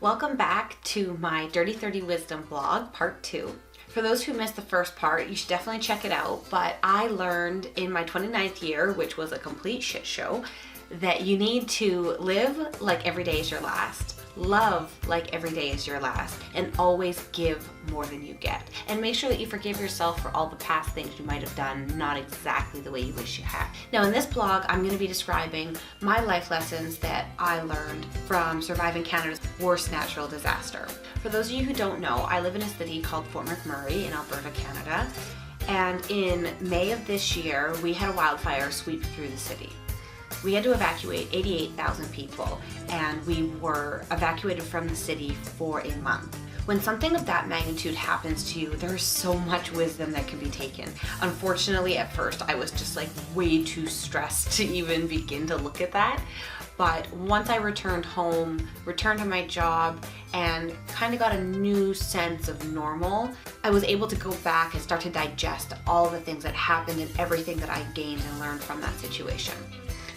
Welcome back to my Dirty 30 Wisdom blog, part 2. For those who missed the first part, you should definitely check it out, but I learned in my 29th year, which was a complete shit show, that you need to live like every day is your last, love like every day is your last, and always give more than you get. And make sure that you forgive yourself for all the past things you might have done not exactly the way you wish you had. Now in this blog, I'm going to be describing my life lessons that I learned from surviving Canada's worst natural disaster. For those of you who don't know, I live in a city called Fort McMurray in Alberta, Canada. And in May of this year, we had a wildfire sweep through the city. We had to evacuate 88,000 people, and we were evacuated from the city for a month. When something of that magnitude happens to you, there's so much wisdom that can be taken. Unfortunately, at first, I was just like way too stressed to even begin to look at that. But once I returned home, returned to my job, and kind of got a new sense of normal, I was able to go back and start to digest all the things that happened and everything that I gained and learned from that situation.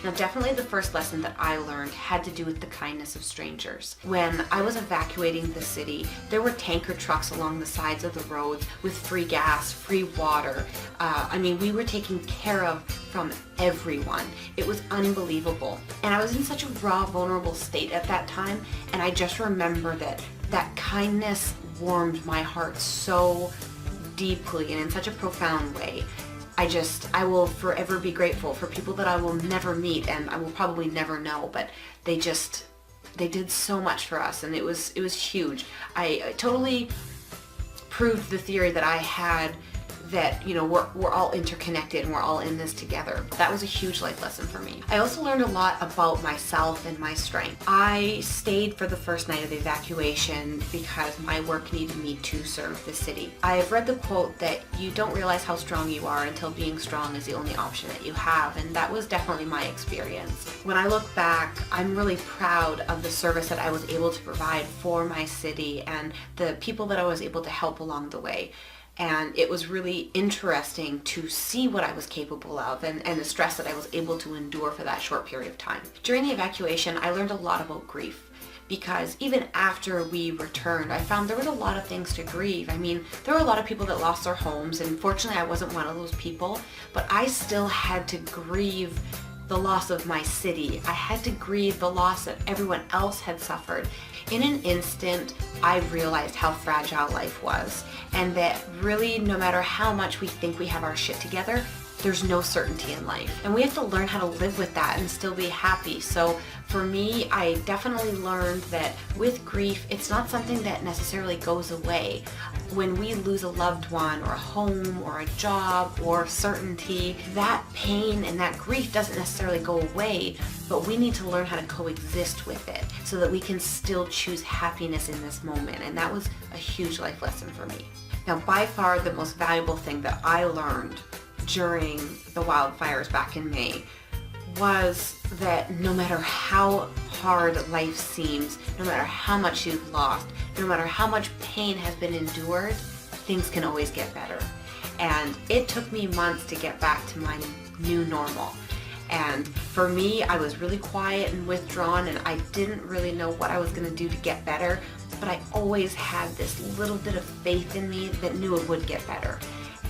Now, definitely the first lesson that I learned had to do with the kindness of strangers. When I was evacuating the city, there were tanker trucks along the sides of the roads with free gas, free water. We were taken care of from everyone. It was unbelievable. And I was in such a raw, vulnerable state at that time, and I just remember that kindness warmed my heart so deeply and in such a profound way. I will forever be grateful for people that I will never meet and I will probably never know, but they did so much for us, and it was huge. I totally proved the theory that I had that, you know, we're all interconnected and we're all in this together. That was a huge life lesson for me. I also learned a lot about myself and my strength. I stayed for the first night of the evacuation because my work needed me to serve the city. I have read the quote that you don't realize how strong you are until being strong is the only option that you have, and that was definitely my experience. When I look back, I'm really proud of the service that I was able to provide for my city and the people that I was able to help along the way. And it was really interesting to see what I was capable of and the stress that I was able to endure for that short period of time. During the evacuation, I learned a lot about grief, because even after we returned, I found there was a lot of things to grieve. I mean, there were a lot of people that lost their homes, and fortunately I wasn't one of those people, but I still had to grieve the loss of my city. I had to grieve the loss that everyone else had suffered. In an instant, I realized how fragile life was, and that really no matter how much we think we have our shit together, there's no certainty in life. And we have to learn how to live with that and still be happy. So for me, I definitely learned that with grief, it's not something that necessarily goes away. When we lose a loved one or a home or a job or certainty, that pain and that grief doesn't necessarily go away, but we need to learn how to coexist with it so that we can still choose happiness in this moment. And that was a huge life lesson for me. Now, by far the most valuable thing that I learned during the wildfires back in May was that no matter how hard life seems, no matter how much you've lost, no matter how much pain has been endured, things can always get better. And it took me months to get back to my new normal. And for me, I was really quiet and withdrawn, and I didn't really know what I was going to do to get better, but I always had this little bit of faith in me that knew it would get better.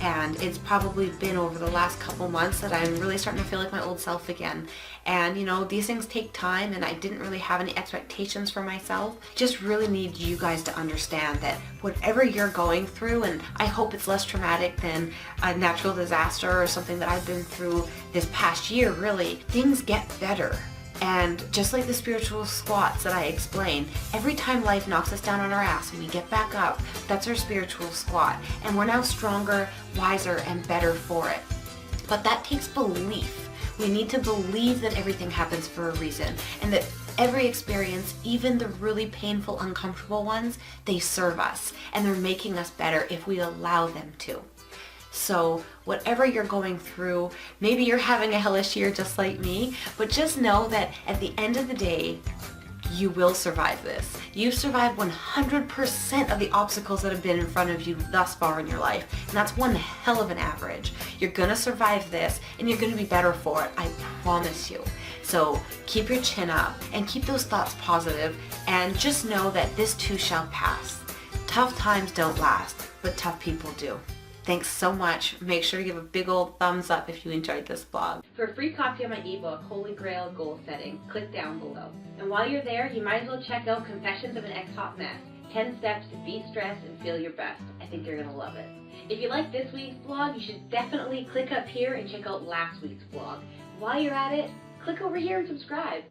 And it's probably been over the last couple months that I'm really starting to feel like my old self again. And you know, these things take time, and I didn't really have any expectations for myself. Just really need you guys to understand that whatever you're going through, and I hope it's less traumatic than a natural disaster or something that I've been through this past year, really, things get better. And just like the spiritual squats that I explained, every time life knocks us down on our ass and we get back up, that's our spiritual squat. And we're now stronger, wiser, and better for it. But that takes belief. We need to believe that everything happens for a reason, and that every experience, even the really painful, uncomfortable ones, they serve us, and they're making us better if we allow them to. So whatever you're going through, maybe you're having a hellish year just like me, but just know that at the end of the day, you will survive this. You've survived 100% of the obstacles that have been in front of you thus far in your life, and that's one hell of an average. You're gonna survive this, and you're gonna be better for it, I promise you. So keep your chin up and keep those thoughts positive, and just know that this too shall pass. Tough times don't last, but tough people do. Thanks so much. Make sure to give a big old thumbs up if you enjoyed this vlog. For a free copy of my ebook, Holy Grail Goal Setting, click down below. And while you're there, you might as well check out Confessions of an Ex-Hot Mess, 10 Steps to Beat Stress and Feel Your Best. I think you're going to love it. If you like this week's vlog, you should definitely click up here and check out last week's vlog. While you're at it, click over here and subscribe.